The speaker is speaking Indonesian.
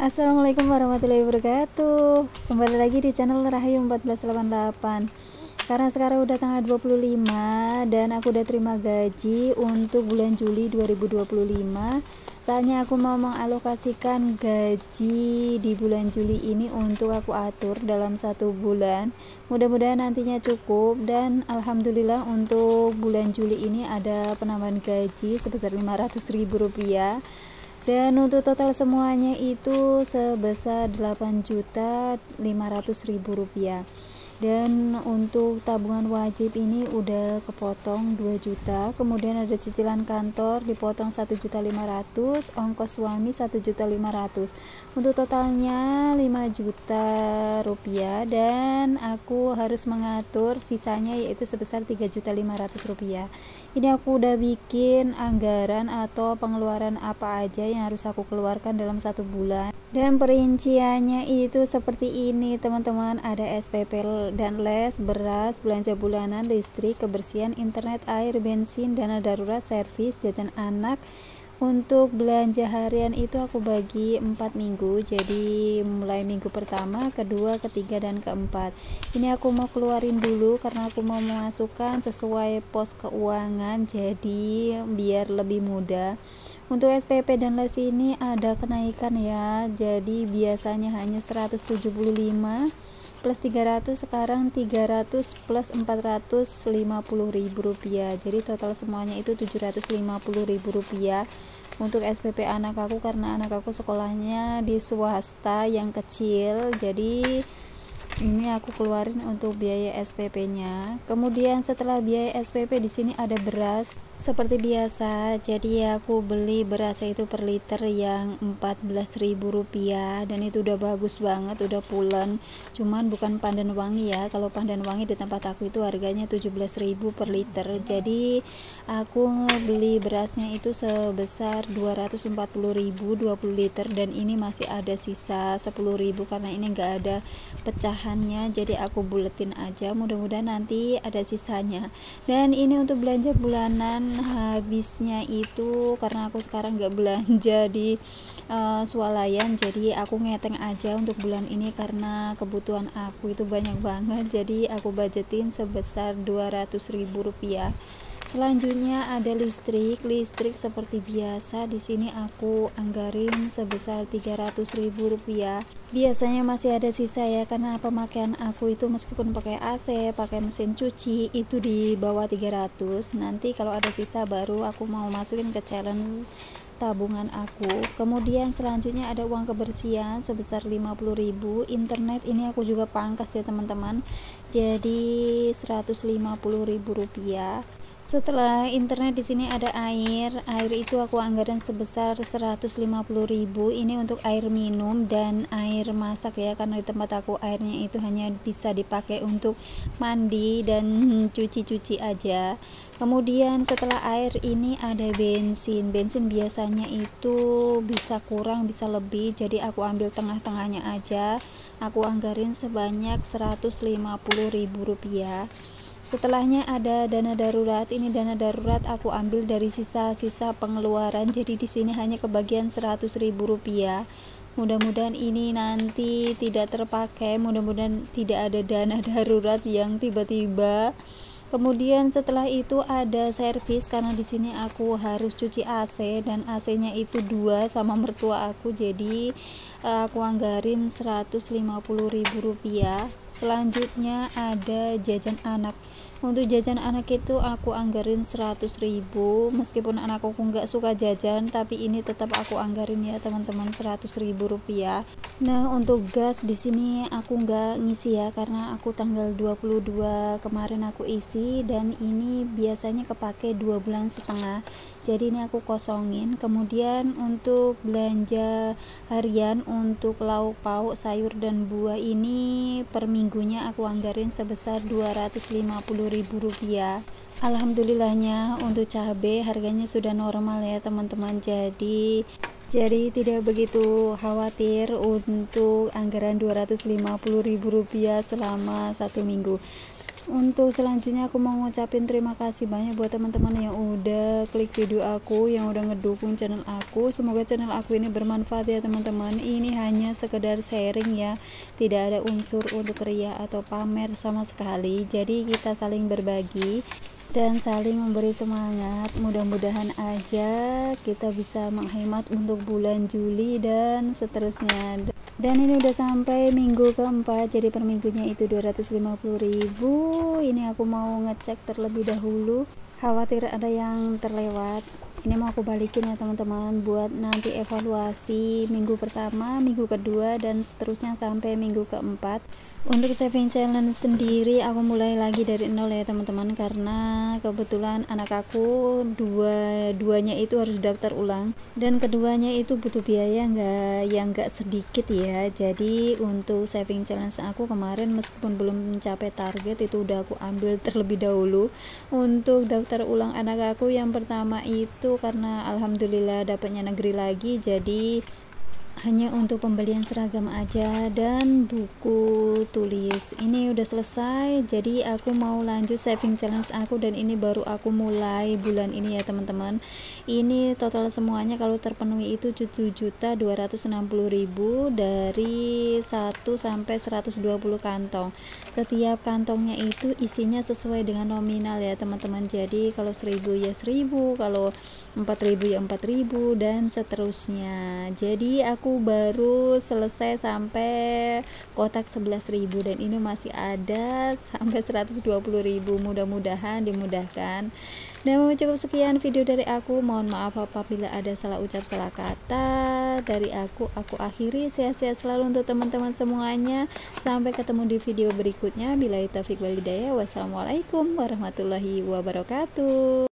Assalamualaikum warahmatullahi wabarakatuh. Kembali lagi di channel Rahayu 1488. Karena sekarang udah tanggal 25 dan aku udah terima gaji untuk bulan Juli 2025. Saatnya aku mau mengalokasikan gaji di bulan Juli ini untuk aku atur dalam satu bulan. Mudah-mudahan nantinya cukup, dan alhamdulillah untuk bulan Juli ini ada penambahan gaji sebesar Rp500.000. Dan untuk total semuanya itu sebesar Rp8.500.000. Dan untuk tabungan wajib ini udah kepotong 2 juta, kemudian ada cicilan kantor dipotong 1.500.000, ongkos suami 1.500.000. Untuk totalnya 5 juta rupiah, dan aku harus mengatur sisanya yaitu sebesar 3.500.000. Ini aku udah bikin anggaran atau pengeluaran apa aja yang harus aku keluarkan dalam satu bulan, dan perinciannya itu seperti ini teman-teman. Ada SPP dan les, beras, belanja bulanan, listrik, kebersihan, internet, air, bensin, dana darurat, servis, jajan anak. Untuk belanja harian itu aku bagi 4 minggu, jadi mulai minggu pertama, kedua, ketiga, dan keempat. Ini aku mau keluarin dulu karena aku mau memasukkan sesuai pos keuangan, jadi biar lebih mudah. Untuk SPP dan les ini ada kenaikan ya, jadi biasanya hanya 175 plus 300, sekarang 300 plus 450.000 rupiah, jadi total semuanya itu 750.000 rupiah untuk SPP anak aku, karena anak aku sekolahnya di swasta yang kecil, jadi ini aku keluarin untuk biaya SPP-nya. Kemudian setelah biaya SPP di sini ada beras seperti biasa. Jadi aku beli beras itu per liter yang Rp14.000, dan itu udah bagus banget, udah pulen. Cuman bukan pandan wangi ya. Kalau pandan wangi di tempat aku itu harganya 17.000 per liter. Jadi aku beli berasnya itu sebesar 240.000 20 liter, dan ini masih ada sisa 10.000 karena ini enggak ada pecahannya, jadi aku buletin aja, mudah-mudahan nanti ada sisanya. Dan ini untuk belanja bulanan, habisnya itu karena aku sekarang nggak belanja di swalayan, jadi aku ngeteng aja untuk bulan ini karena kebutuhan aku itu banyak banget, jadi aku budgetin sebesar Rp200.000. Selanjutnya ada listrik seperti biasa. Di sini aku anggarin sebesar Rp300.000. Biasanya masih ada sisa ya, karena pemakaian aku itu meskipun pakai AC, pakai mesin cuci itu di bawah 300. Nanti kalau ada sisa baru aku mau masukin ke challenge tabungan aku. Kemudian selanjutnya ada uang kebersihan sebesar 50.000. Internet ini aku juga pangkas ya teman-teman, jadi Rp150.000. Setelah internet di sini ada air itu aku anggaran sebesar 150.000. Ini untuk air minum dan air masak ya, karena di tempat aku airnya itu hanya bisa dipakai untuk mandi dan cuci-cuci aja. Kemudian setelah air ini ada bensin biasanya itu bisa kurang bisa lebih, jadi aku ambil tengah-tengahnya aja, aku anggarin sebanyak Rp150.000. Setelahnya ada dana darurat. Ini dana darurat aku ambil dari sisa-sisa pengeluaran, jadi di sini hanya kebagian Rp100.000. Mudah-mudahan ini nanti tidak terpakai, mudah-mudahan tidak ada dana darurat yang tiba-tiba. Kemudian setelah itu ada servis, karena di sini aku harus cuci AC dan AC-nya itu 2 sama mertua aku, jadi aku anggarin Rp150.000. Selanjutnya ada jajan anak. Untuk jajan anak itu aku anggarin 100.000, meskipun anak aku nggak suka jajan, tapi ini tetap aku anggarin ya teman-teman, Rp100.000. Nah untuk gas di sini aku nggak ngisi ya, karena aku tanggal 22 kemarin aku isi, dan ini biasanya kepake 2,5 bulan, jadi ini aku kosongin. Kemudian untuk belanja harian untuk lauk pauk, sayur dan buah ini per minggunya aku anggarin sebesar Rp250.000. Alhamdulillahnya untuk cabai harganya sudah normal ya teman-teman, jadi tidak begitu khawatir untuk anggaran Rp250.000 selama 1 minggu. Untuk selanjutnya aku mau ngucapin terima kasih banyak buat teman-teman yang udah klik video aku, yang udah ngedukung channel aku. Semoga channel aku ini bermanfaat ya teman-teman. Ini hanya sekedar sharing ya, tidak ada unsur untuk ria atau pamer sama sekali. Jadi kita saling berbagi dan saling memberi semangat. Mudah-mudahan aja kita bisa menghemat untuk bulan Juli dan seterusnya. Dan ini udah sampai minggu keempat, jadi per minggunya itu 250.000. Ini aku mau ngecek terlebih dahulu, khawatir ada yang terlewat. Ini mau aku balikin ya teman-teman, buat nanti evaluasi minggu pertama, minggu kedua, dan seterusnya sampai minggu keempat. Untuk saving challenge sendiri aku mulai lagi dari nol ya teman-teman, karena kebetulan anak aku duanya itu harus daftar ulang, dan keduanya itu butuh biaya nggak sedikit ya. Jadi untuk saving challenge aku kemarin meskipun belum mencapai target, itu udah aku ambil terlebih dahulu untuk daftar ulang anak aku yang pertama itu, karena alhamdulillah dapatnya negeri lagi, jadi hanya untuk pembelian seragam aja dan buku tulis. Ini udah selesai, jadi aku mau lanjut saving challenge aku, dan ini baru aku mulai bulan ini ya teman-teman. Ini total semuanya kalau terpenuhi itu 7.260.000 dari 1 sampai 120 kantong. Setiap kantongnya itu isinya sesuai dengan nominal ya teman-teman. Jadi kalau 1.000 ya 1.000, kalau 4.000 ya 4.000, dan seterusnya. Jadi aku baru selesai sampai kotak 11.000, dan ini masih ada sampai 120.000. Mudah-mudahan dimudahkan. Dan cukup sekian video dari aku. Mohon maaf apabila ada salah ucap, salah kata dari aku akhiri. Sehat-sehat selalu untuk teman-teman semuanya. Sampai ketemu di video berikutnya. Billahi taufiq wal hidayah. Wassalamualaikum warahmatullahi wabarakatuh.